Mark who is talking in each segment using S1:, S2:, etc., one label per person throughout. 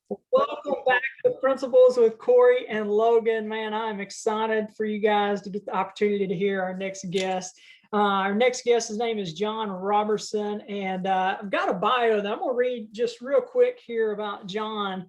S1: Welcome back to Principles with Cory and Logan. Man, I'm excited for you guys to get the opportunity to hear our next guest. Our next guest, his name is John Robertson, and I've got a bio that I'm going to read just real quick here about John.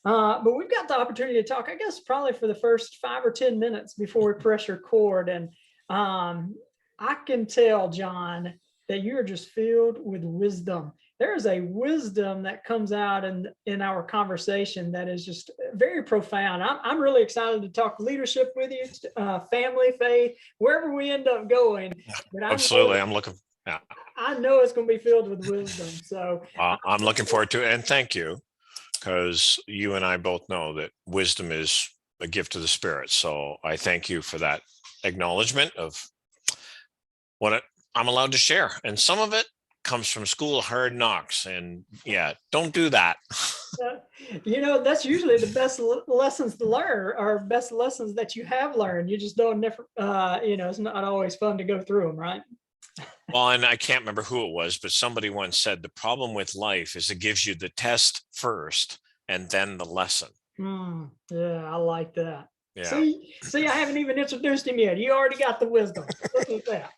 S1: But we've got the opportunity to talk, I guess, probably for the first 5 or 10 minutes before we press record. And I can tell, John, that you're just filled with wisdom. There is a wisdom that comes out in our conversation that is just very profound. I'm really excited to talk leadership with you, family, faith, wherever we end up going. But
S2: Absolutely. I'm looking. Yeah.
S1: I know it's going to be filled with wisdom. So
S2: I'm looking forward to it. And thank you, because you and I both know that wisdom is a gift of the Spirit. So I thank you for that acknowledgement of what I'm allowed to share. And some of it comes from school of hard knocks, and yeah, don't do that.
S1: That's usually the best lessons to learn, or best lessons that you have learned. You just don't never, it's not always fun to go through them, right?
S2: Well, and I can't remember who it was, but somebody once said the problem with life is it gives you the test first and then the lesson.
S1: Yeah, I like that.
S2: Yeah.
S1: See, I haven't even introduced him yet. You already got the wisdom. Look at that.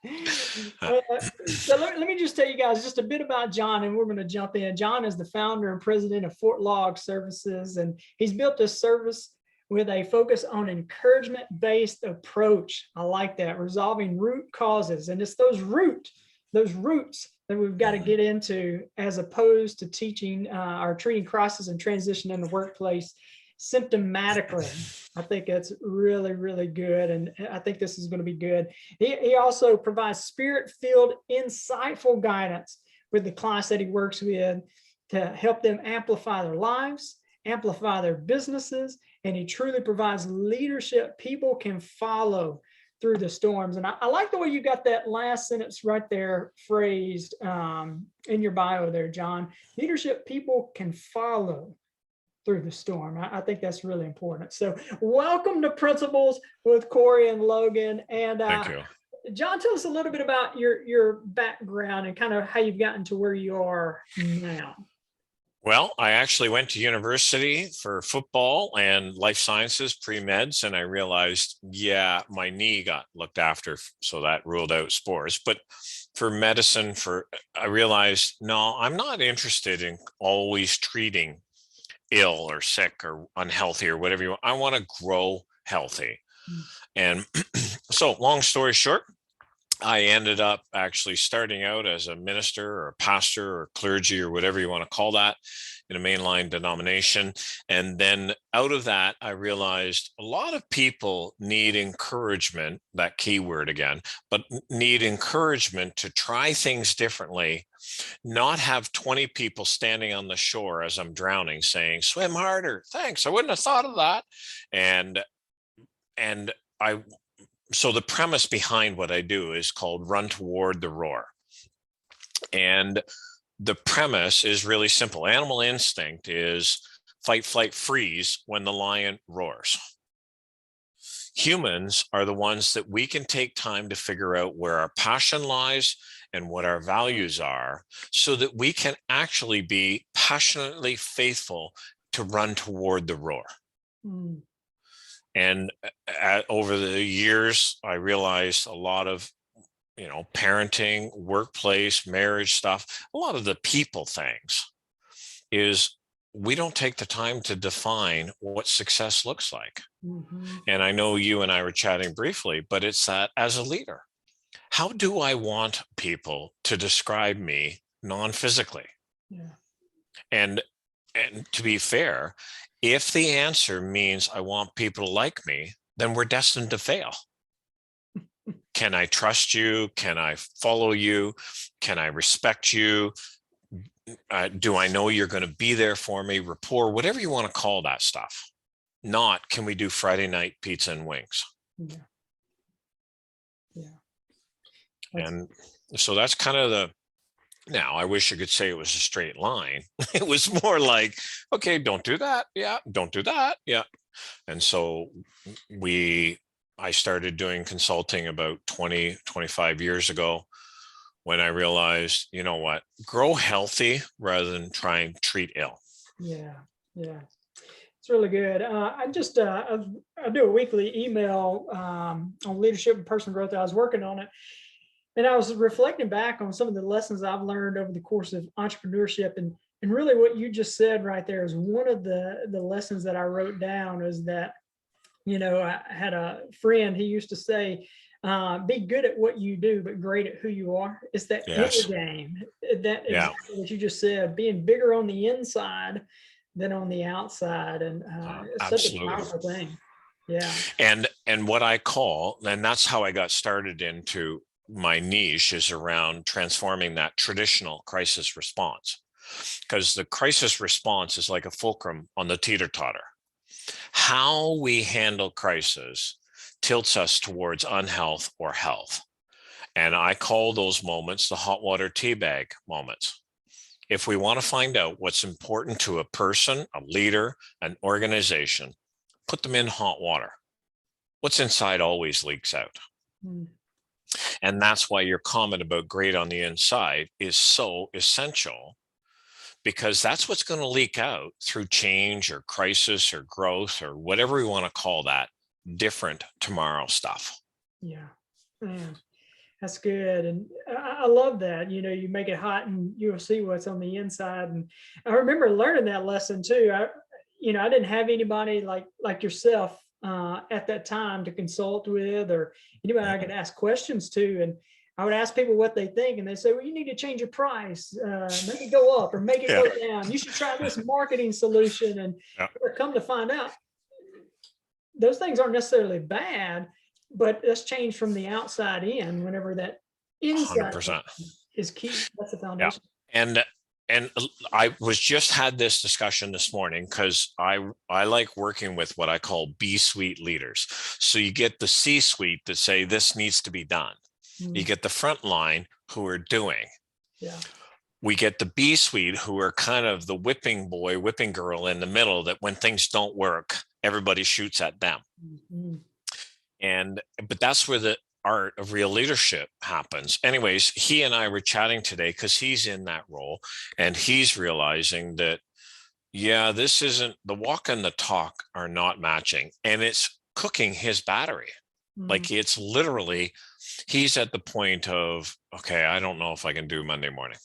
S1: So let me just tell you guys just a bit about John, and we're going to jump in. John is the founder and president of FORTLOG Services, and he's built this service with a focus on encouragement-based approach. I like that, resolving root causes. And it's those roots that we've got to get into, as opposed to teaching or treating crisis and transition in the workplace symptomatically. I think that's really, really good. And I think this is going to be good. He also provides spirit-filled, insightful guidance with the clients that he works with to help them amplify their lives, amplify their businesses, and he truly provides leadership people can follow through the storms. And I like the way you got that last sentence right there phrased in your bio there, John. Leadership people can follow through the storm. I think that's really important. So welcome to Principles with Cory and Logan. And
S2: thank you.
S1: John, tell us a little bit about your background and kind of how you've gotten to where you are now.
S2: Well, I actually went to university for football and life sciences, pre-meds, and I realized, yeah, my knee got looked after, so that ruled out sports. But for medicine, I realized, no, I'm not interested in always treating ill or sick or unhealthy or whatever you want. I want to grow healthy. And so long story short, I ended up actually starting out as a minister or a pastor or clergy or whatever you want to call that in a mainline denomination. And then out of that, I realized a lot of people need encouragement, that key word again, but need encouragement to try things differently, not have 20 people standing on the shore as I'm drowning saying, swim harder. Thanks. I wouldn't have thought of that. So the premise behind what I do is called Run Toward the Roar. And the premise is really simple. Animal instinct is fight, flight, freeze when the lion roars. Humans are the ones that we can take time to figure out where our passion lies and what our values are, so that we can actually be passionately faithful to run toward the roar. And over the years, I realized a lot of, parenting, workplace, marriage stuff, a lot of the people things is we don't take the time to define what success looks like. And I know you and I were chatting briefly, but it's that as a leader, how do I want people to describe me non-physically? And to be fair, if the answer means I want people to like me, then we're destined to fail. Can I trust you? Can I follow you? Can I respect you? Do I know you're going to be there for me? Rapport, whatever you want to call that stuff. Not, can we do Friday night pizza and wings? And so that's kind of now, I wish I could say it was a straight line. It was more like, okay, don't do that. Yeah, don't do that. Yeah. And so I started doing consulting about 25 years ago, when I realized, you know what, grow healthy rather than try and treat ill.
S1: Yeah. It's really good. I do a weekly email on leadership and personal growth. I was working on it, and I was reflecting back on some of the lessons I've learned over the course of entrepreneurship, and really what you just said right there is one of the lessons that I wrote down. Is that, I had a friend, he used to say, be good at what you do, but great at who you are. It's that inner
S2: Yes.
S1: game. That
S2: Yeah.
S1: exactly what you just said, being bigger on the inside than on the outside. And it's such a
S2: Absolutely.
S1: powerful thing. Yeah.
S2: And what I call, and that's how I got started into my niche, is around transforming that traditional crisis response. Because the crisis response is like a fulcrum on the teeter-totter. How we handle crisis tilts us towards unhealth or health. And I call those moments the hot water tea bag moments. If we want to find out what's important to a person, a leader, an organization, put them in hot water. What's inside always leaks out.
S1: Mm.
S2: And that's why your comment about great on the inside is so essential, because that's what's going to leak out through change or crisis or growth or whatever we want to call that different tomorrow stuff.
S1: Yeah. Man, that's good. And I love that. You make it hot and you'll see what's on the inside. And I remember learning that lesson too. I didn't have anybody like yourself at that time to consult with, or anybody I could ask questions to. And I would ask people what they think, and they say, well, you need to change your price, make it go up or make it go down. You should try this marketing solution. And come to find out, those things aren't necessarily bad, but that's changed from the outside in. Whenever that inside
S2: 100%.
S1: is key, that's the foundation.
S2: Yeah. And I was just had this discussion this morning because I like working with what I call B-suite leaders. So you get the C-suite that say this needs to be done. You get the front line who are doing.
S1: Yeah.
S2: We get the B-suite who are kind of the whipping boy, whipping girl in the middle, that when things don't work, everybody shoots at them. But that's where the art of real leadership happens. Anyways, he and I were chatting today because he's in that role, and he's realizing that, this isn't, the walk and the talk are not matching, and it's cooking his battery. Like it's literally, he's at the point of, okay, I don't know if I can do Monday morning.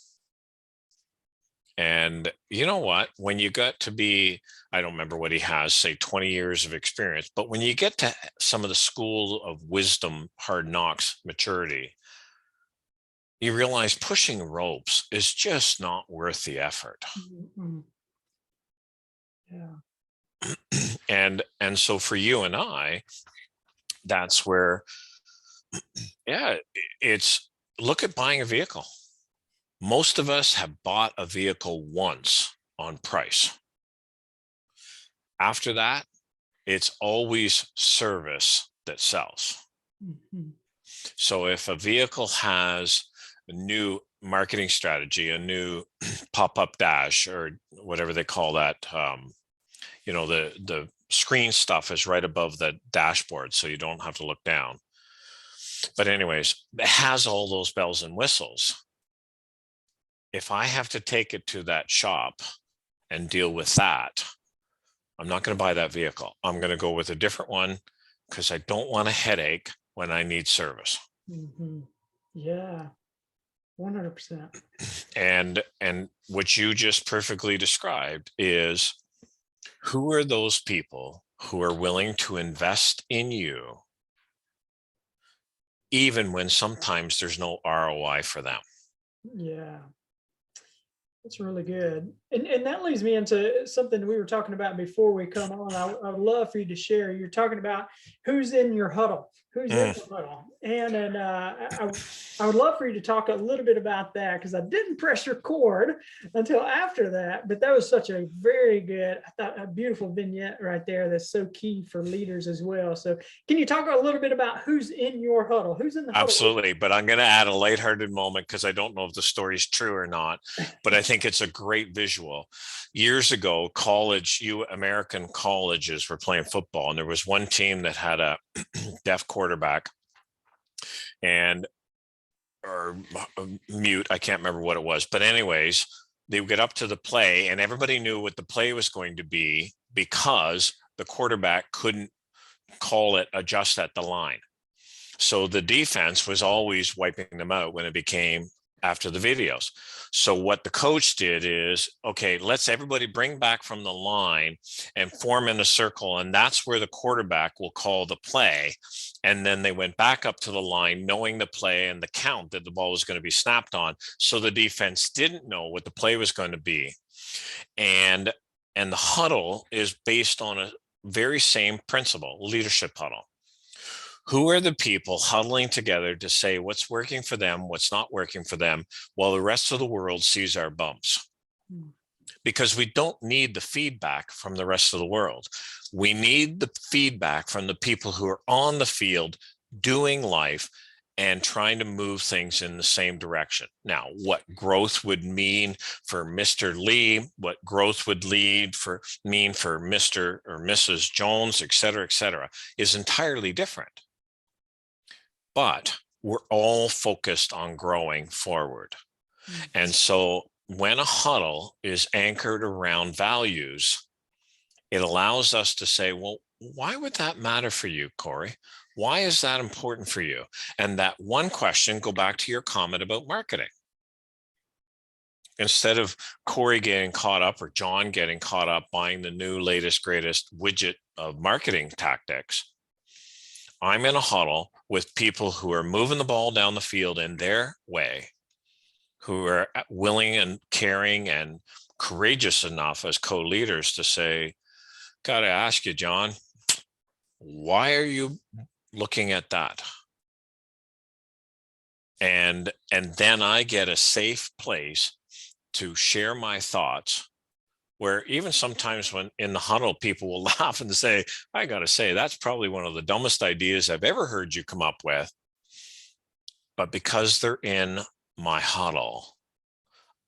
S2: And you know what, when you got to be, I don't remember what he has, say 20 years of experience, but when you get to some of the school of wisdom, hard knocks, maturity, you realize pushing ropes is just not worth the effort.
S1: Yeah.
S2: And so for you and I, that's where, it's, look at buying a vehicle. Most of us have bought a vehicle once on price. After that, it's always service that sells. So if a vehicle has a new marketing strategy, a new pop-up dash, or whatever they call that, the screen stuff is right above the dashboard, so you don't have to look down. But anyways, it has all those bells and whistles. If I have to take it to that shop and deal with that, I'm not going to buy that vehicle. I'm going to go with a different one because I don't want a headache when I need service.
S1: Yeah, 100%.
S2: And what you just perfectly described is, who are those people who are willing to invest in you, even when sometimes there's no ROI for them?
S1: Yeah. That's really good. And that leads me into something we were talking about before we come on. I would love for you to share. You're talking about who's in your huddle, who's in the huddle. And I would love for you to talk a little bit about that, because I didn't press your chord until after that. But that was such a very good, I thought, a beautiful vignette right there that's so key for leaders as well. So can you talk a little bit about who's in your huddle? Who's in the huddle?
S2: Absolutely. But I'm going to add a lighthearted moment because I don't know if the story's true or not, but I think it's a great visual. Years ago, American colleges were playing football, and there was one team that had a deaf quarterback or mute. I can't remember what it was, but anyways, they would get up to the play and everybody knew what the play was going to be because the quarterback couldn't call it adjust at the line. So the defense was always wiping them out when it became after the videos. So what the coach did is, okay, let's everybody bring back from the line and form in a circle. And that's where the quarterback will call the play. And then they went back up to the line, knowing the play and the count that the ball was going to be snapped on. So the defense didn't know what the play was going to be. And the huddle is based on a very same principle, leadership huddle. Who are the people huddling together to say what's working for them, what's not working for them, while the rest of the world sees our bumps? Because we don't need the feedback from the rest of the world. We need the feedback from the people who are on the field doing life and trying to move things in the same direction. Now, what growth would mean for Mr. Lee, what growth would mean for Mr. or Mrs. Jones, et cetera, is entirely different. But we're all focused on growing forward. And so when a huddle is anchored around values, it allows us to say, well, why would that matter for you, Cory? Why is that important for you? And that one question, go back to your comment about marketing. Instead of Cory getting caught up or John getting caught up buying the new latest, greatest widget of marketing tactics, I'm in a huddle with people who are moving the ball down the field in their way, who are willing and caring and courageous enough as co-leaders to say, got to ask you, John, why are you looking at that? And then I get a safe place to share my thoughts, where even sometimes when in the huddle, people will laugh and say, I got to say, that's probably one of the dumbest ideas I've ever heard you come up with. But because they're in my huddle,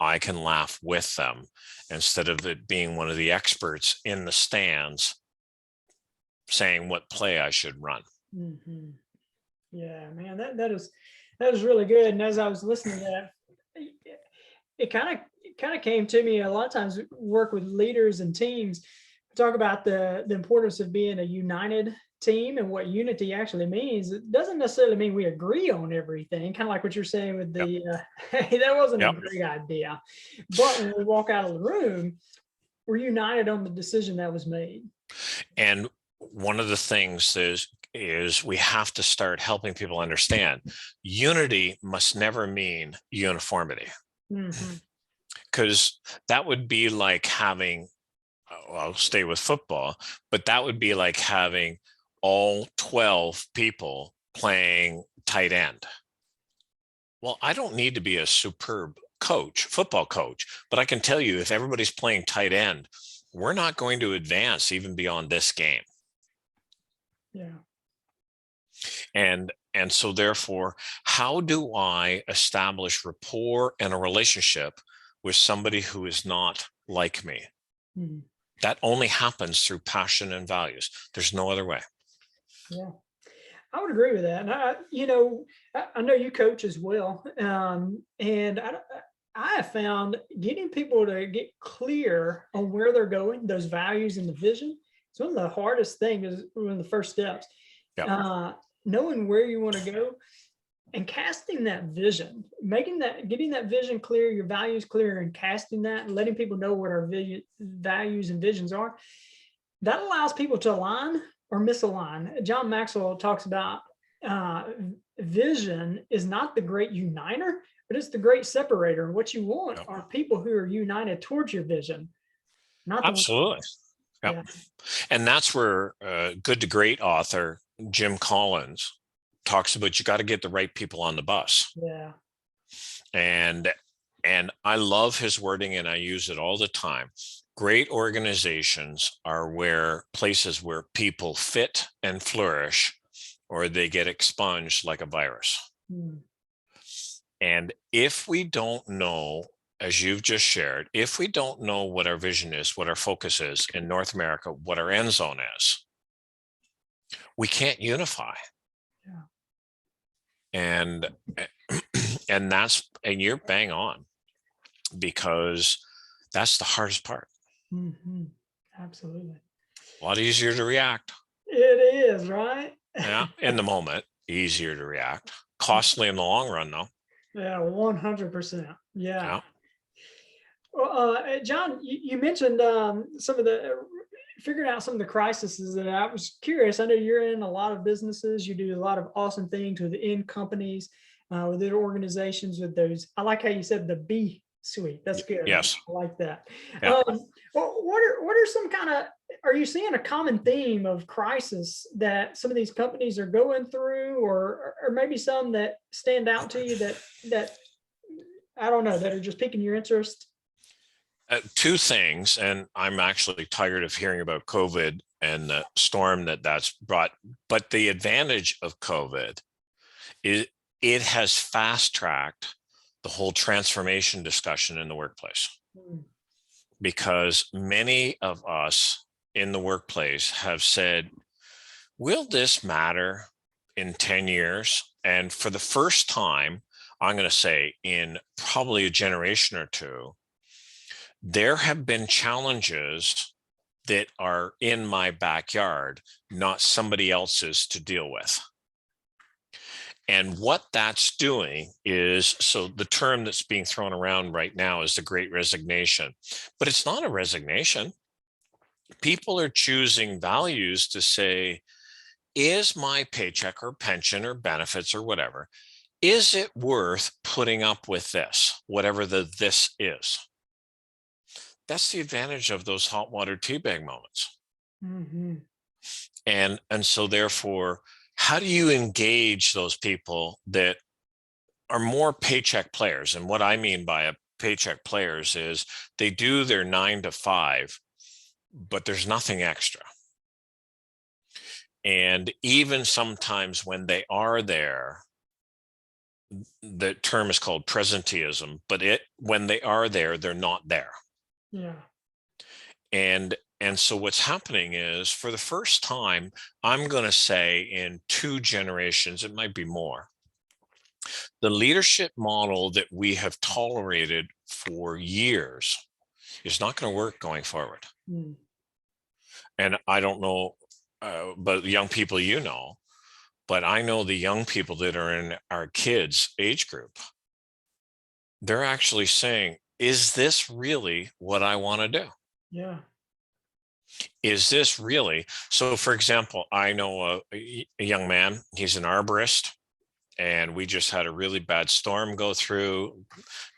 S2: I can laugh with them instead of it being one of the experts in the stands saying what play I should run.
S1: Mm-hmm. Yeah, man, that is really good. And as I was listening to that, it kind of came to me. A lot of times, work with leaders and teams, talk about the importance of being a united team and what unity actually means. It doesn't necessarily mean we agree on everything. Kind of like what you're saying with the hey, that wasn't a great idea, but when we walk out of the room, we're united on the decision that was made.
S2: And one of the things is we have to start helping people understand unity must never mean uniformity. Because that would be like having, I'll stay with football, but that would be like having all 12 people playing tight end. Well, I don't need to be a superb football coach, but I can tell you if everybody's playing tight end, we're not going to advance even beyond this game.
S1: Yeah.
S2: And so therefore, how do I establish rapport and a relationship with somebody who is not like me? That only happens through passion and values. There's no other way.
S1: Yeah, I would agree with that. And I know you coach as well. And I have found getting people to get clear on where they're going, those values and the vision. It's one of the hardest things, is one of the first steps. Knowing where you want to go and casting that vision, getting that vision clear, your values clear, and casting that and letting people know what our values and visions are. That allows people to align or misalign. John Maxwell talks about vision is not the great uniter, but it's the great separator. What you want are people who are united towards your vision.
S2: Absolutely. Yeah. And that's where Good to Great author Jim Collins talks about you got to get the right people on the bus.
S1: Yeah.
S2: And I love his wording and I use it all the time. Great organizations are places where people fit and flourish, or they get expunged like a virus. And if we don't know, as you've just shared, if we don't know what our vision is, what our focus is in North America, what our end zone is, we can't unify. And you're bang on, because That's the hardest part.
S1: Mm-hmm. Absolutely.
S2: A lot easier to react.
S1: It is, right?
S2: Yeah, in the moment, easier to react. Costly in the long run, though.
S1: Yeah, 100%. Yeah.
S2: Yeah.
S1: Well, John, you mentioned some of the figuring out some of the crises that I was curious. I know you're in a lot of businesses. You do a lot of awesome things within companies, within organizations with those. I like how you said the B suite. That's good.
S2: Yes.
S1: I like that.
S2: Yeah.
S1: Well, what are some kind of, are you seeing a common theme of crisis that some of these companies are going through, or maybe some that stand out to you that I don't know, that are just piquing your interest?
S2: Two things, and I'm actually tired of hearing about COVID and the storm that's brought. But the advantage of COVID is it has fast tracked the whole transformation discussion in the workplace,
S1: Mm.
S2: because many of us in the workplace have said, will this matter in 10 years? And for the first time, I'm going to say in probably a generation or two, there have been challenges that are in my backyard, not somebody else's to deal with. And what that's doing is, so the term that's being thrown around right now is the Great Resignation, but it's not a resignation. People are choosing values to say, is my paycheck or pension or benefits or whatever, is it worth putting up with this, whatever this is? That's the advantage of those hot water tea bag moments.
S1: Mm-hmm.
S2: And so therefore, how do you engage those people that are more paycheck players? And what I mean by a paycheck players is they do their 9 to 5, but there's nothing extra. And even sometimes when they are there, the term is called presenteeism, but when they are there, they're not there.
S1: Yeah.
S2: And so what's happening is, for the first time, I'm going to say in 2 generations, it might be more, the leadership model that we have tolerated for years is not going to work going forward.
S1: Mm.
S2: And I don't know, but young people, but I know the young people that are in our kids' age group, they're actually saying, is this really what I want to do?
S1: Yeah.
S2: Is this really? So, for example, I know a young man, he's an arborist, and we just had a really bad storm go through,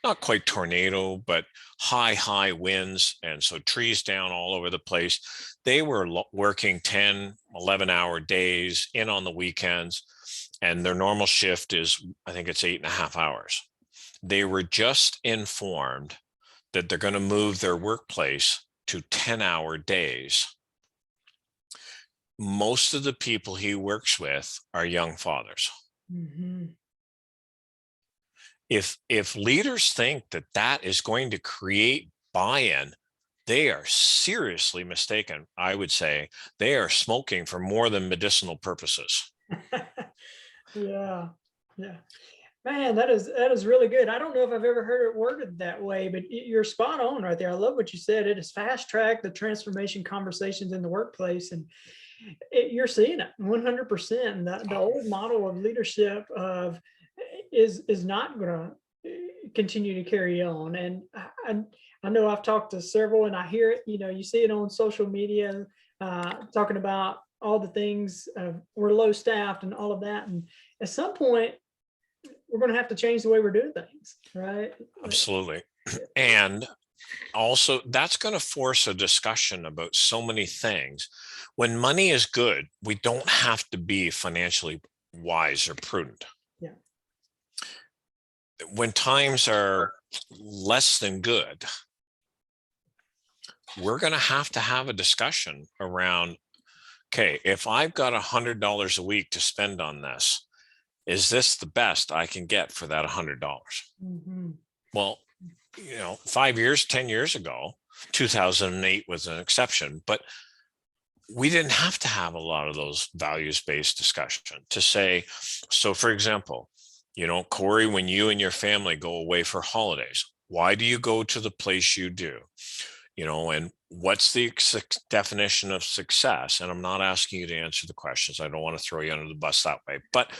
S2: not quite tornado, but high winds. And so trees down all over the place. They were working 10, 11-hour days in on the weekends. And their normal shift is, I think it's 8.5 hours. They were just informed that they're going to move their workplace to 10-hour days. Most of the people he works with are young fathers.
S1: Mm-hmm.
S2: If leaders think that that is going to create buy-in, they are seriously mistaken. I would say they are smoking for more than medicinal purposes.
S1: Yeah. Yeah. Man, that is really good. I don't know if I've ever heard it worded that way, but you're spot on right there. I love what you said. It is fast track the transformation conversations in the workplace, and you're seeing it 100%. And the old model of leadership is not going to continue to carry on. And I know I've talked to several, and I hear it. You see it on social media, talking about all the things. We're low staffed and all of that, and at some point, we're going to have to change the way we're doing things, right?
S2: Absolutely. And also, that's going to force a discussion about so many things. When money is good, we don't have to be financially wise or prudent.
S1: Yeah.
S2: When times are less than good, we're going to have a discussion around, okay, if I've got $100 a week to spend on this, is this the best I can get for that $100?
S1: Mm-hmm.
S2: Well, 5 years, 10 years ago, 2008 was an exception, but we didn't have to have a lot of those values-based discussion to say, so for example, Cory, when you and your family go away for holidays, Why do you go to the place you do? And what's the definition of success? And I'm not asking you to answer the questions. I don't want to throw you under the bus that way. But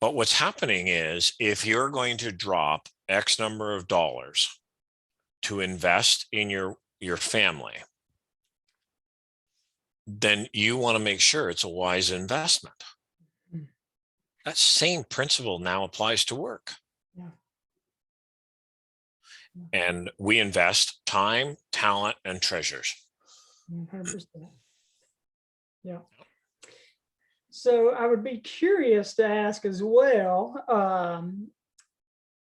S2: what's happening is, if you're going to drop X number of dollars to invest in your family, then you want to make sure it's a wise investment. That same principle now applies to work.
S1: Yeah.
S2: And we invest time, talent, and treasures.
S1: 100%. Yeah. So I would be curious to ask as well,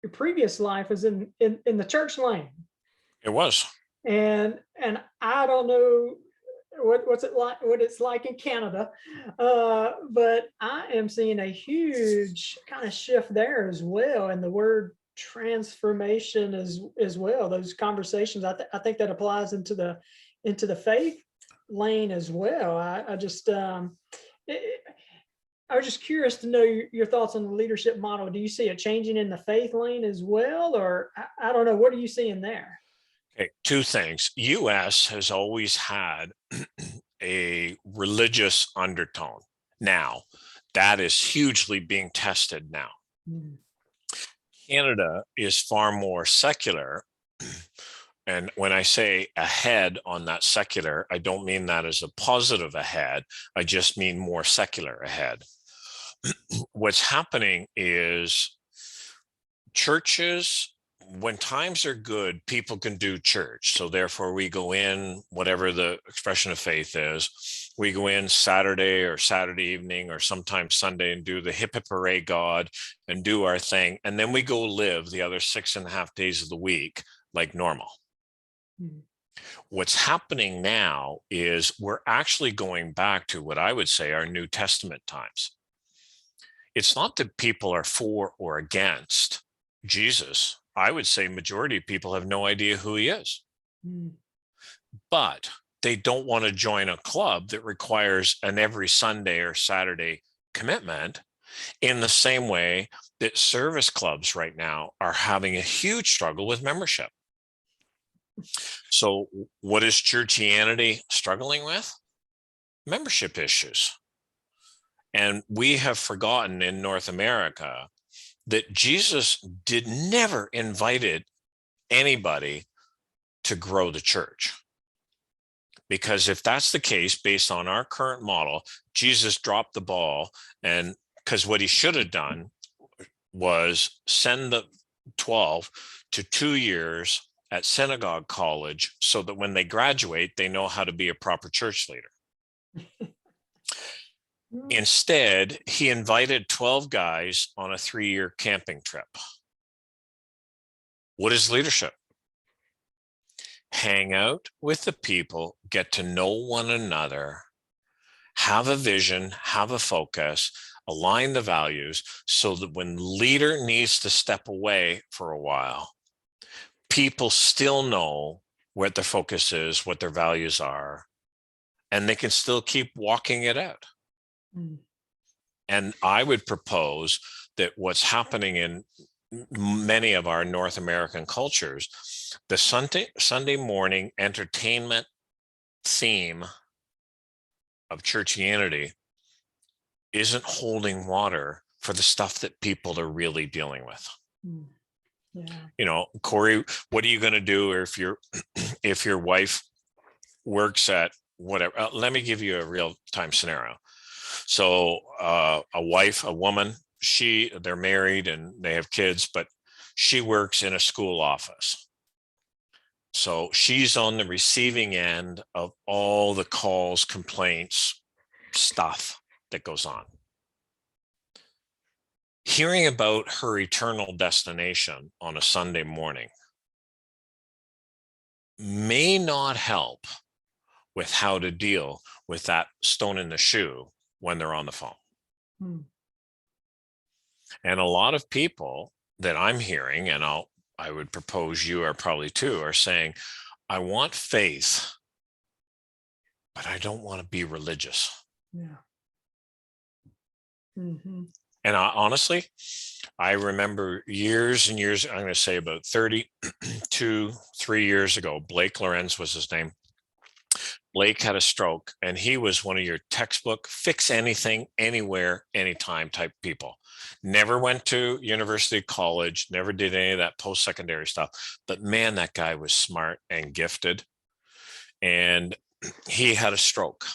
S1: your previous life was in the church lane.
S2: It was.
S1: And I don't know what it's like in Canada, but I am seeing a huge kind of shift there as well, and the word transformation as well. Those conversations, I think that applies into the faith lane as well. I was just curious to know your thoughts on the leadership model. Do you see it changing in the faith lane as well, or I don't know, what are you seeing there?
S2: Okay, two things. US has always had a religious undertone. Now, that is hugely being tested now.
S1: Mm.
S2: Canada is far more secular. And when I say ahead on that secular, I don't mean that as a positive ahead. I just mean more secular ahead. What's happening is churches, when times are good, people can do church. So therefore we go in, whatever the expression of faith is, we go in Saturday or Saturday evening or sometimes Sunday and do the hip hip hooray God and do our thing. And then we go live the other 6.5 days of the week like normal. Mm-hmm. What's happening now is we're actually going back to what I would say are New Testament times. It's not that people are for or against Jesus. I would say majority of people have no idea who he is. Mm. But they don't want to join a club that requires an every Sunday or Saturday commitment, in the same way that service clubs right now are having a huge struggle with membership. So what is churchianity struggling with? Membership issues. And we have forgotten in North America that Jesus never invited anybody to grow the church. Because if that's the case, based on our current model, Jesus dropped the ball, and because what he should have done was send the 12 to 2 years at synagogue college so that when they graduate, they know how to be a proper church leader. Instead, he invited 12 guys on a 3-year camping trip. What is leadership? Hang out with the people, get to know one another, have a vision, have a focus, align the values, so that when leader needs to step away for a while, people still know what their focus is, what their values are, and they can still keep walking it out. Mm. And I would propose that what's happening in many of our North American cultures, the Sunday morning entertainment theme of churchianity isn't holding water for the stuff that people are really dealing with. Yeah. Cory, what are you going to do if your wife works at whatever? Let me give you a real-time scenario. So a woman, they're married and they have kids, but she works in a school office. So she's on the receiving end of all the calls, complaints, stuff that goes on. Hearing about her eternal destination on a Sunday morning may not help with how to deal with that stone in the shoe when they're on the phone. Hmm. And a lot of people that I'm hearing, and I would propose you are probably too, are saying, I want faith, but I don't want to be religious.
S1: Yeah. Mm-hmm.
S2: And honestly, I remember years and years, I'm going to say about 32, 3 years ago, Blake Lorenz was his name. Blake had a stroke, and he was one of your textbook fix anything, anywhere, anytime type people. Never went to university, college, never did any of that post-secondary stuff. But man, that guy was smart and gifted. And he had a stroke,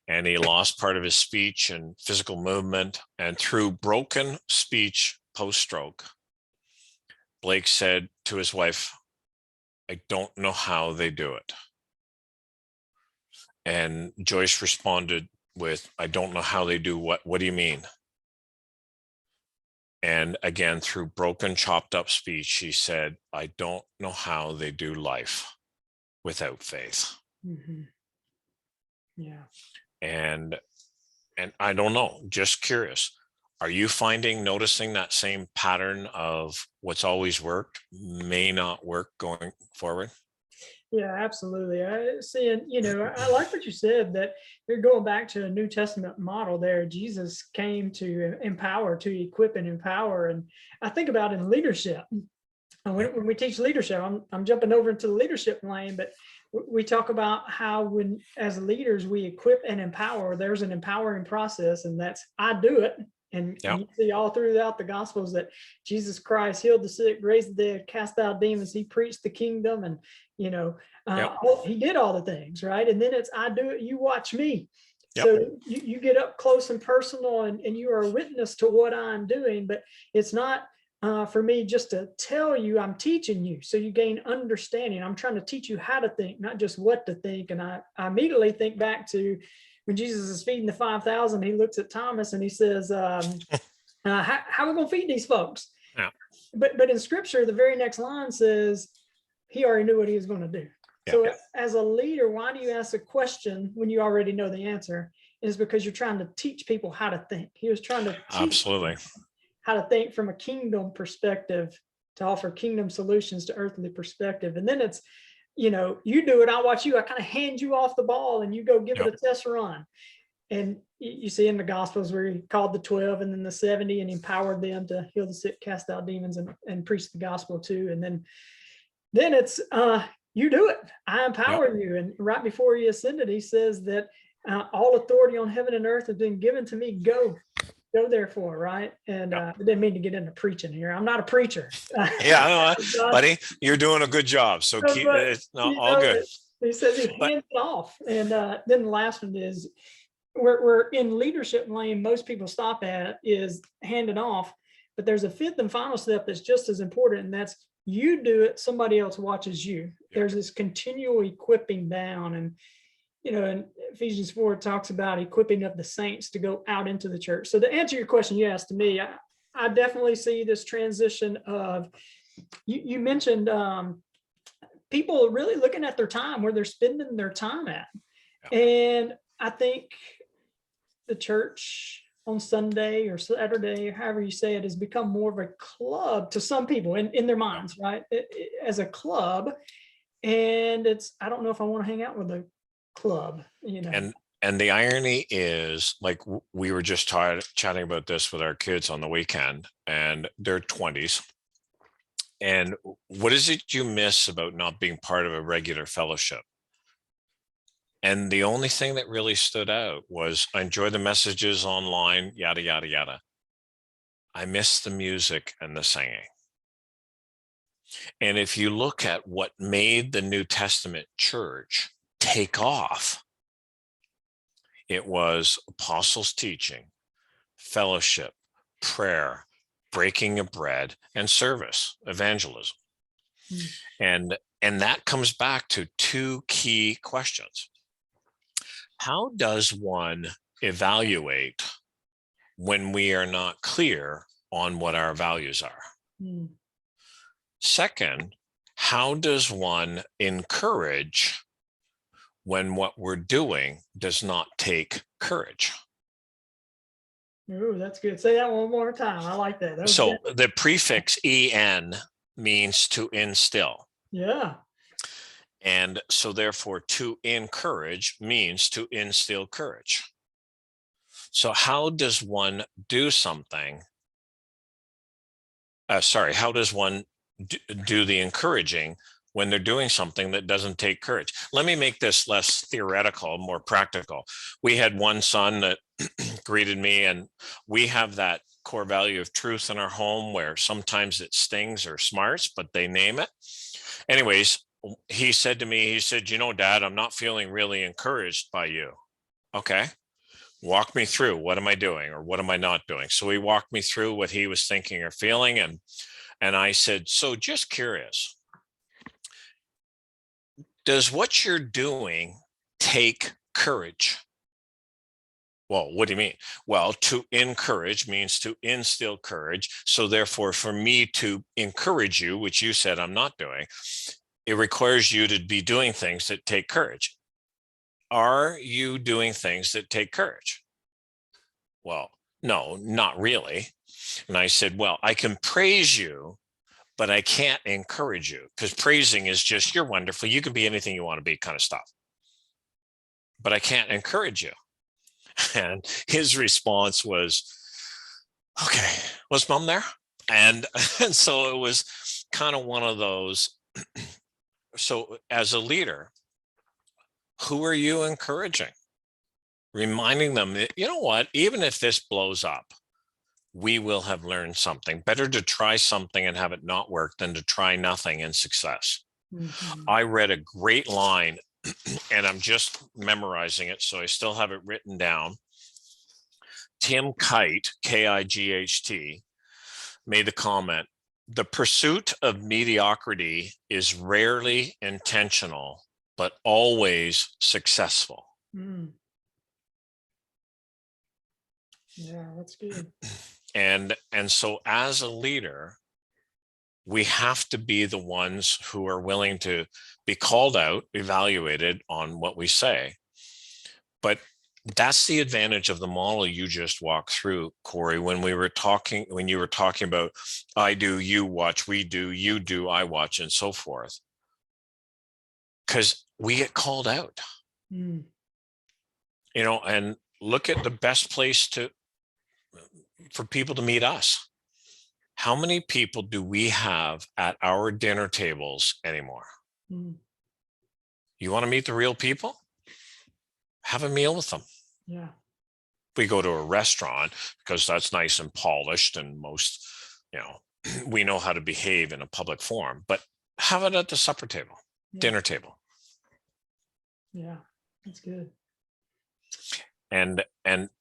S2: and he lost part of his speech and physical movement. And through broken speech post-stroke, Blake said to his wife, "I don't know how they do it." And Joyce responded with, "I don't know how they do what? What do you mean?" And again, through broken, chopped up speech, she said, "I don't know how they do life without faith."
S1: Mm-hmm. Yeah.
S2: And I don't know, just curious. Are you noticing that same pattern of what's always worked may not work going forward?
S1: Yeah, absolutely. I see, and I like what you said, that you're going back to a New Testament model there. Jesus came to empower, to equip and empower. And I think about in leadership, and when we teach leadership, I'm jumping over into the leadership lane, but we talk about how when as leaders we equip and empower, there's an empowering process, and that's I do it. And
S2: Yeah.
S1: you see all throughout the Gospels that Jesus Christ healed the sick, raised the dead, cast out demons. He preached the kingdom, and
S2: Yep.
S1: he did all the things, right? And then it's I do it, you watch me.
S2: Yep.
S1: So you get up close and personal, and you are a witness to what I'm doing. But it's not for me just to tell you, I'm teaching you so you gain understanding. I'm trying to teach you how to think, not just what to think. And I immediately think back to when Jesus is feeding the 5,000. He looks at Thomas and he says, how are we going to feed these folks?
S2: Yeah.
S1: But in scripture, the very next line says he already knew what he was going to do.
S2: Yeah.
S1: So as a leader, why do you ask a question when you already know the answer? Is because you're trying to teach people how to think. He was trying to teach
S2: Absolutely
S1: how to think from a kingdom perspective, to offer kingdom solutions to earthly perspective. And then it's, you do it, I'll watch you. I kind of hand you off the ball and you go give it a test run. And you see in the Gospels where he called the 12 and then the 70 and empowered them to heal the sick, cast out demons, and preach the gospel too. And then it's, you do it. I empower you. And right before he ascended, he says that all authority on heaven and earth has been given to me. Go therefore, right? And I didn't mean to get into preaching here. I'm not a preacher.
S2: Yeah, no, buddy, you're doing a good job. So keep it all good.
S1: He says he hands it off. And then the last one is we're in leadership lane. Most people stop at is hand it off. But there's a fifth and final step that's just as important, and that's you do it, somebody else watches you. There's this continual equipping down. And in Ephesians 4, it talks about equipping of the saints to go out into the church. So to answer your question you asked to me, I definitely see this transition of, you mentioned people really looking at their time, where they're spending their time at. And I think the church on Sunday or Saturday, or however you say it, has become more of a club to some people in their minds, right? As a club. And I don't know if I want to hang out with a club,
S2: And the irony is, like, we were just chatting about this with our kids on the weekend, and they're 20s. And what is it you miss about not being part of a regular fellowship? And the only thing that really stood out was, I enjoy the messages online, yada, yada, yada. I miss the music and the singing. And if you look at what made the New Testament church take off, it was apostles' teaching, fellowship, prayer, breaking of bread, and service, evangelism. And that comes back to two key questions. How does one evaluate when we are not clear on what our values are? Second, how does one encourage when what we're doing does not take courage?
S1: Ooh, that's good. Say that one more time. I like that.
S2: So the prefix en means to instill.
S1: Yeah.
S2: And so therefore, to encourage means to instill courage. So how does one do something? How does one do the encouraging when they're doing something that doesn't take courage? Let me make this less theoretical, more practical. We had one son that greeted me, and we have that core value of truth in our home where sometimes it stings or smarts, but they name it. Anyways, he said to me, he said, Dad, I'm not feeling really encouraged by you. Okay. Walk me through. What am I doing or what am I not doing? So he walked me through what he was thinking or feeling. And I said, so just curious, does what you're doing take courage? Well, what do you mean? Well, to encourage means to instill courage. So therefore, for me to encourage you, which you said I'm not doing, it requires you to be doing things that take courage. Are you doing things that take courage? Well, no, not really. And I said, well, I can praise you, but I can't encourage you, because praising is just, you're wonderful, you can be anything you want to be kind of stuff. But I can't encourage you. And his response was, okay, was Mom there? And so it was kind of one of those. So as a leader, who are you encouraging? Reminding them that, you know what, even if this blows up, we will have learned something. Better to try something and have it not work than to try nothing and success. Mm-hmm. I read a great line, and I'm just memorizing it, so I still have it written down. Tim Kite, Kight, made the comment, the pursuit of mediocrity is rarely intentional, but always successful.
S1: Mm. Yeah, that's good.
S2: And so as a leader, we have to be the ones who are willing to be called out, evaluated on what we say. But that's the advantage of the model you just walked through, Cory, when you were talking about I do, you watch, we do, you do, I watch, and so forth. Because we get called out. Mm. And look at the best place for people to meet us. How many people do we have at our dinner tables anymore? Mm. You want to meet the real people? Have a meal with them.
S1: Yeah.
S2: We go to a restaurant because that's nice and polished, and most, we know how to behave in a public forum, but have it at the supper table, dinner table.
S1: Yeah, that's good.
S2: And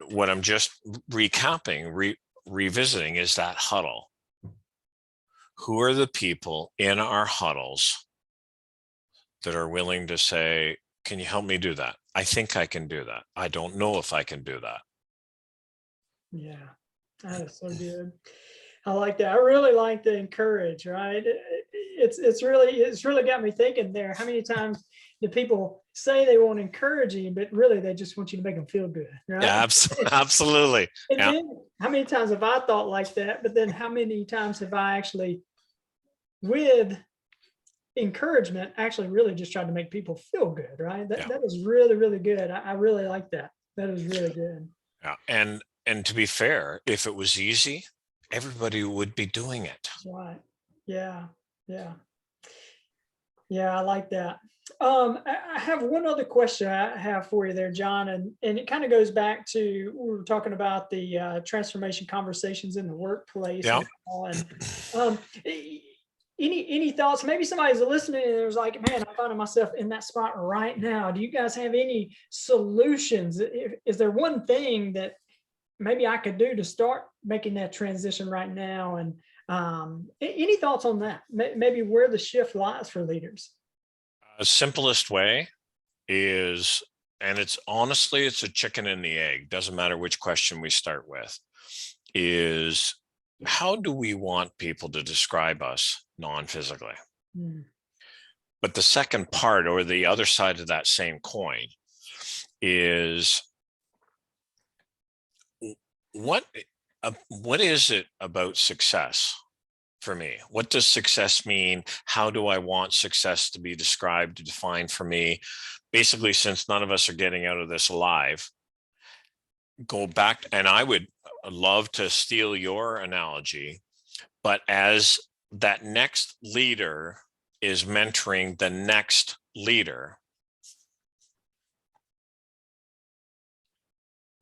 S2: what I'm just recapping, revisiting is that huddle. Who are the people in our huddles that are willing to say, can you help me do that? I think I can do that. I don't know if I can do that. Yeah,
S1: that is so good. I like that. I really like the encourage, right? It's really got me thinking there. How many times do people say they want to encourage you, but really they just want you to make them feel good, right?
S2: Yeah, absolutely.
S1: And then how many times have I thought like that? But then how many times have I actually, with encouragement, actually really just tried to make people feel good, right? That is really, really good. I really like that. That is really good.
S2: Yeah, and to be fair, if it was easy, everybody would be doing it.
S1: That's right. Yeah. I like that. I have one other question I have for you there, John, and it kind of goes back to, we were talking about the transformation conversations in the workplace.
S2: Yeah.
S1: Any thoughts? Maybe somebody's listening and there's like, man, I'm finding myself in that spot right now. Do you guys have any solutions? Is there one thing that maybe I could do to start making that transition right now? And any thoughts on that? Maybe where the shift lies for leaders?
S2: The simplest way is, and it's honestly, it's a chicken and the egg, doesn't matter which question we start with, is how do we want people to describe us non-physically? Mm. But the second part, or the other side of that same coin, is what is it about success for me? What does success mean? How do I want success to be described, defined for me? Basically, since none of us are getting out of this alive, go back, and I would love to steal your analogy, but as that next leader is mentoring the next leader,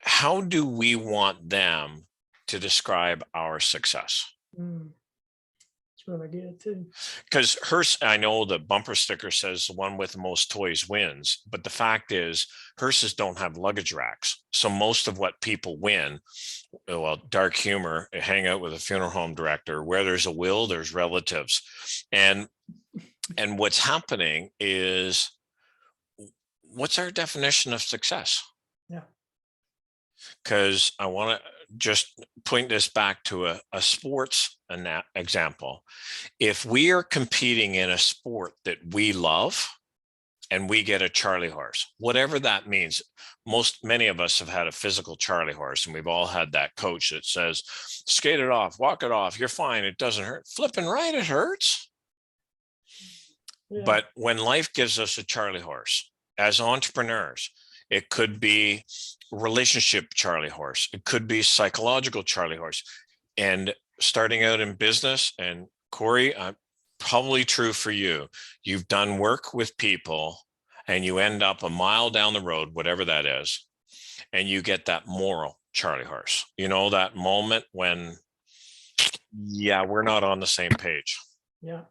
S2: how do we want them to describe our success?
S1: It's really good too.
S2: Because Hearst, I know the bumper sticker says the one with the most toys wins, but the fact is hearses don't have luggage racks. So most of what people win, well, dark humor, hang out with a funeral home director, where there's a will, there's relatives. And what's happening is, what's our definition of success?
S1: Yeah.
S2: Because I want to just point this back to a sports example. If we are competing in a sport that we love and we get a Charlie horse, whatever that means, many of us have had a physical Charlie horse, and we've all had that coach that says, skate it off, walk it off, you're fine, it doesn't hurt. Flipping right, it hurts. Yeah. But when life gives us a Charlie horse, as entrepreneurs, it could be relationship Charlie horse. It could be psychological Charlie horse. And starting out in business, and Cory, probably true for you. You've done work with people and you end up a mile down the road, whatever that is, and you get that moral Charlie horse. You know, that moment when, yeah, we're not on the same page.
S1: Yeah.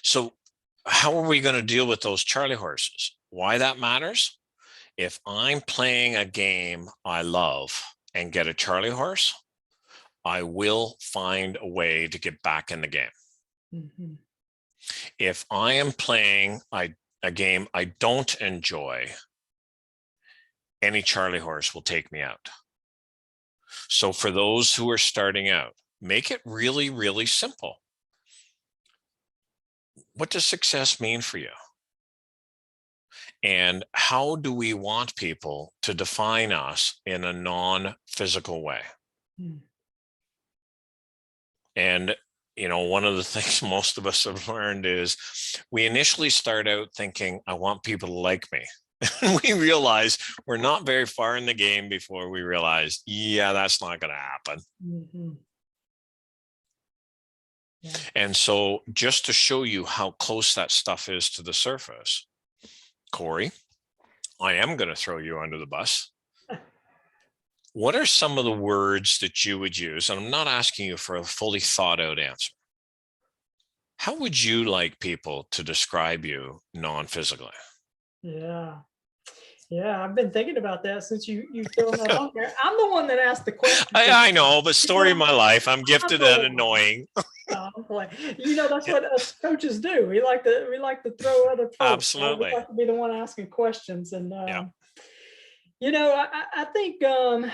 S2: So how are we going to deal with those Charlie horses? Why that matters? If I'm playing a game I love and get a Charlie horse, I will find a way to get back in the game. Mm-hmm. If I am playing a game I don't enjoy, any Charlie horse will take me out. So for those who are starting out, make it really, really simple. What does success mean for you? And how do we want people to define us in a non-physical way? And, you know, one of the things most of us have learned is we initially start out thinking, I want people to like me. We realize we're not very far in the game before we realize, yeah, that's not going to happen. Mm-hmm. Yeah. And so just to show you how close that stuff is to the surface, Cory, I am going to throw you under the bus. What are some of the words that you would use? And I'm not asking you for a fully thought out answer. How would you like people to describe you non-physically?
S1: Yeah. Yeah, I've been thinking about that since you thrown that on there. I'm the one that asked the question.
S2: I know, but story of my life. I'm gifted and annoying.
S1: You know, that's what us coaches do. We like to throw other folks.
S2: Absolutely.
S1: We like to be the one asking questions. And
S2: yeah.
S1: You know, I think I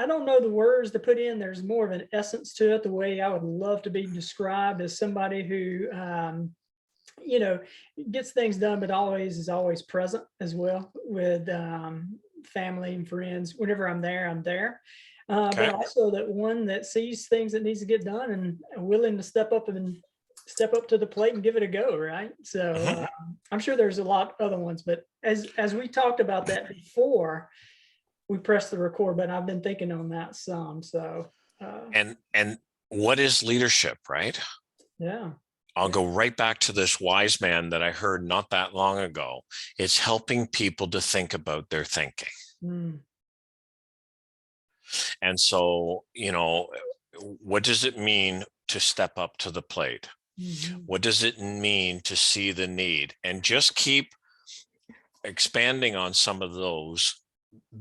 S1: don't know the words to put in. There's more of an essence to it. The way I would love to be described as somebody who you know, gets things done, but is always present as well with family and friends. Whenever I'm there. Okay. But also that one that sees things that needs to get done and willing to step up to the plate and give it a go. Right. So I'm sure there's a lot other ones, but as we talked about that before we pressed the record button, I've been thinking on that some. So
S2: and what is leadership, right?
S1: Yeah.
S2: I'll go right back to this wise man that I heard not that long ago. It's helping people to think about their thinking. And so, you know, what does it mean to step up to the plate? What does it mean to see the need? And just keep expanding on some of those,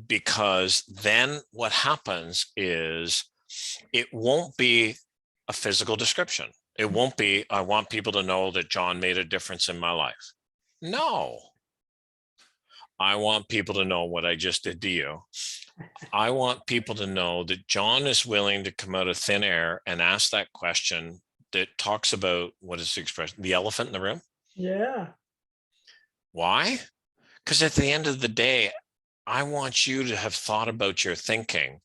S2: because then what happens is it won't be a physical description. It won't be, I want people to know that John made a difference in my life. No. I want people to know what I just did to you. I want people to know that John is willing to come out of thin air and ask that question that talks about, what is the expression? The elephant in the room?
S1: Yeah.
S2: Why? Because at the end of the day, I want you to have thought about your thinking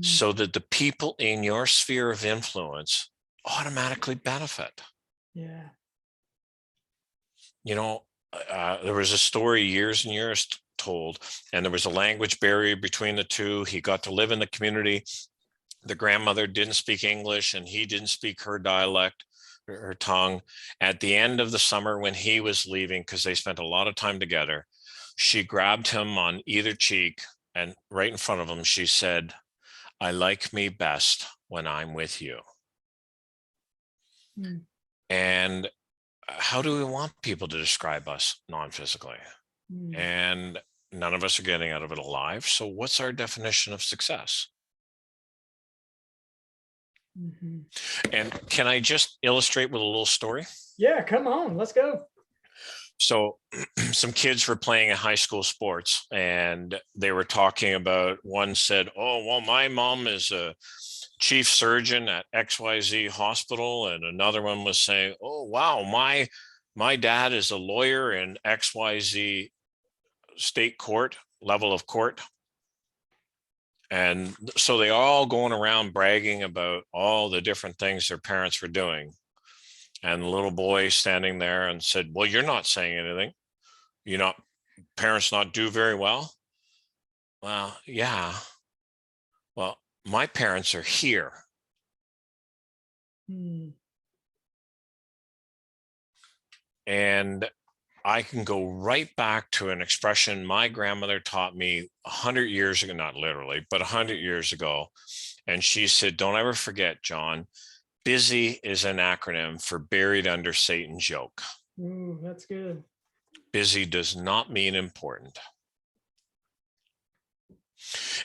S2: so that the people in your sphere of influence automatically benefit.
S1: Yeah.
S2: You know, there was a story years and years told. And there was a language barrier between the two. He got to live in the community. The grandmother didn't speak English and he didn't speak her dialect, her tongue. At the end of the summer when he was leaving, because they spent a lot of time together, she grabbed him on either cheek and right in front of him, she said, "I like me best when I'm with you." And how do we want people to describe us non-physically? And none of us are getting out of it alive. So what's our definition of success? And can I just illustrate with a little story?
S1: Yeah, come on, let's go.
S2: So some kids were playing in high school sports and they were talking about, one said, "Oh, well, my mom is a chief surgeon at XYZ hospital." And another one was saying, "Oh, wow, my dad is a lawyer in XYZ state court, level of court." And so they all going around bragging about all the different things their parents were doing. And the little boy standing there and said, "Well, you're not saying anything. You know, parents not do very well." "Well, yeah. Well, my parents are here." And I can go right back to an expression my grandmother taught me 100 years ago, not literally, but 100 years ago. And she said, "Don't ever forget, John, busy is an acronym for buried under Satan's yoke."
S1: Ooh, that's good.
S2: Busy does not mean important.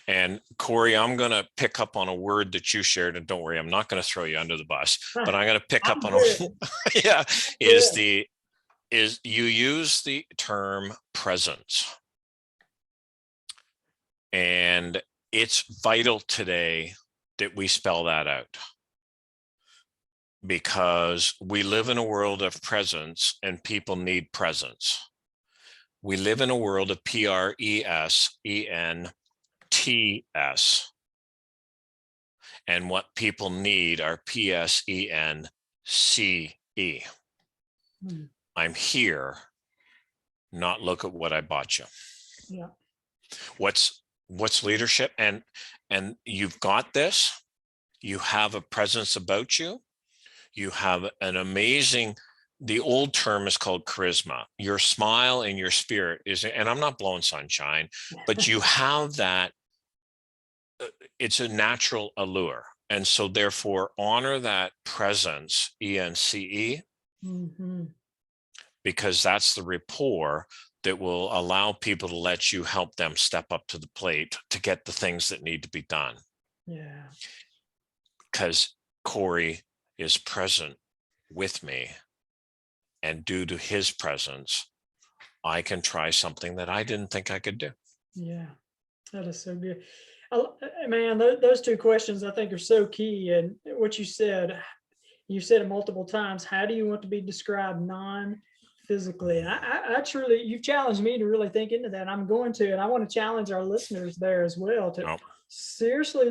S2: And Cory, I'm going to pick up on a word that you shared, and don't worry, I'm not going to throw you under the bus, but I'm going to pick up on yeah, is you use the term presence. And it's vital today that we spell that out, because we live in a world of presence and people need presence. We live in a world of PRESENTS, and what people need are PSENCE. I'm here, not look at what I bought you.
S1: Yeah.
S2: What's leadership? And you've got this. You have a presence about you. You have an amazing, the old term is called charisma. Your smile and your spirit is, and I'm not blowing sunshine, but you have that. It's a natural allure. And so therefore honor that presence, ENCE, because that's the rapport that will allow people to let you help them step up to the plate to get the things that need to be done.
S1: Yeah.
S2: Because Cory is present with me, and due to his presence, I can try something that I didn't think I could do.
S1: Yeah, that is so good. Man, those two questions I think are so key. And what you said it multiple times. How do you want to be described non-physically? And I truly, you've challenged me to really think into that. I'm going to, and I want to challenge our listeners there as well to seriously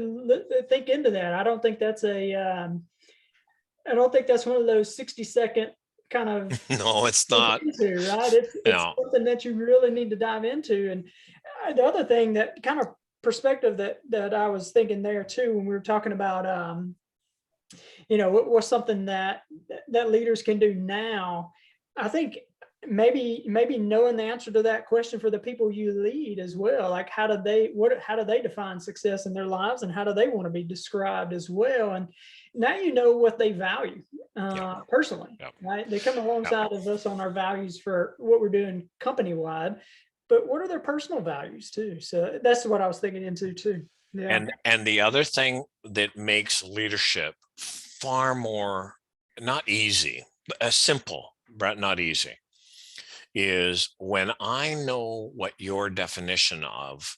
S1: think into that. I don't think that's I don't think that's one of those 60-second kind of
S2: no, it's not
S1: into, right? It's something that you really need to dive into. And the other thing, that kind of perspective that I was thinking there too, when we were talking about what's something that leaders can do now. I think maybe knowing the answer to that question for the people you lead as well, like how do they define success in their lives, and how do they want to be described as well? And now you know what they value personally, right? They come alongside of us on our values for what we're doing company wide, but what are their personal values too? So that's what I was thinking into too. Yeah.
S2: And the other thing that makes leadership far more, not easy, simple, but not easy, is when I know what your definition of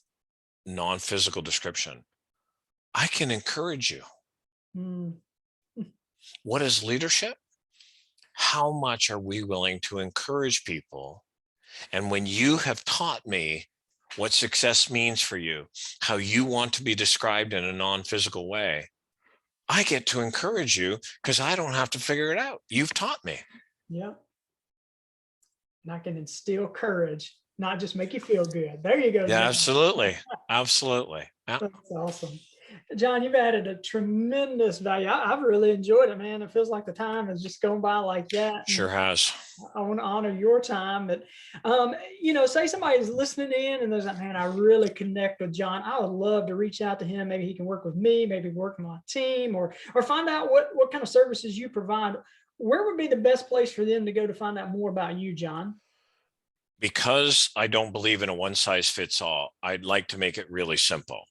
S2: non-physical description, I can encourage you. What is leadership? How much are we willing to encourage people? And when you have taught me what success means for you, how you want to be described in a non-physical way, I get to encourage you because I don't have to figure it out. You've taught me.
S1: Yeah. And I can instill courage not just make you feel good. There you go.
S2: Yeah,
S1: John.
S2: absolutely. Absolutely. Yeah.
S1: That's awesome. John, you've added a tremendous value. I've really enjoyed it, man. It feels like the time has just gone by like that.
S2: Sure has.
S1: I want to honor your time, but say somebody's listening in and there's like, man, I really connect with John. I would love to reach out to him. Maybe he can work with me, maybe work with my team, or find out what kind of services you provide. Where would be the best place for them to go to find out more about you, John?
S2: Because I don't believe in a one size fits all, I'd like to make it really simple.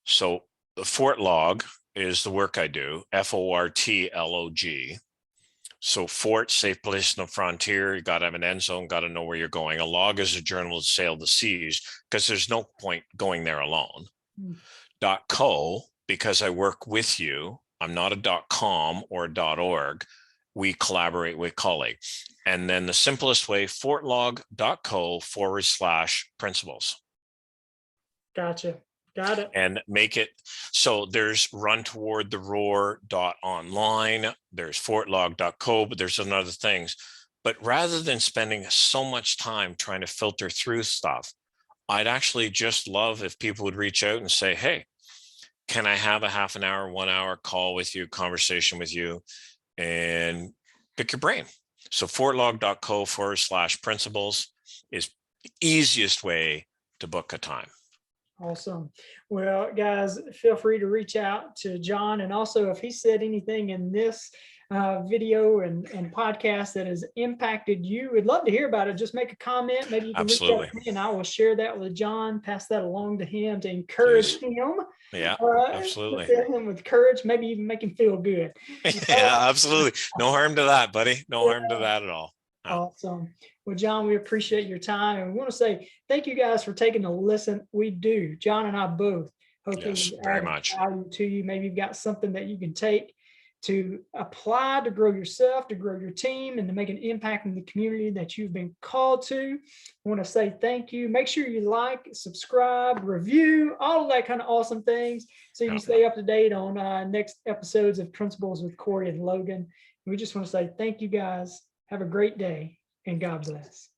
S2: So the FORTLOG is the work I do, FORTLOG. So fort, safe place in the frontier. You got to have an end zone, got to know where you're going. A log is a journal to sail the seas because there's no point going there alone. .co, because I work with you. I'm not a .com or a .org. We collaborate with colleagues. And then the simplest way, fortlog.co/principles.
S1: Gotcha. Got it.
S2: And make it so there's runtowardtheroar.online, there's fortlog.co, but there's other things. But rather than spending so much time trying to filter through stuff, I'd actually just love if people would reach out and say, hey, can I have a half an hour, 1 hour call with you, conversation with you, and pick your brain. So fortlog.co/principles is the easiest way to book a time.
S1: Awesome. Well, guys, feel free to reach out to John. And also, if he said anything in this video and podcast that has impacted you, we'd love to hear about it. Just make a comment. Maybe you can reach out to me and I will share that with John, pass that along to him to encourage him.
S2: Yeah, absolutely.
S1: Fill him with courage, maybe even make him feel good.
S2: Yeah, absolutely. No harm to that, buddy. No harm to that at all.
S1: Awesome. Well, John, we appreciate your time. And we want to say thank you guys for taking a listen. We do. John and I both. Hopefully,
S2: yes, very much.
S1: Value to you. Maybe you've got something that you can take to apply to grow yourself, to grow your team, and to make an impact in the community that you've been called to. I want to say thank you. Make sure you like, subscribe, review, all of that kind of awesome things so you can stay up to date on next episodes of Principles with Cory and Logan. We just want to say thank you guys. Have a great day and God bless.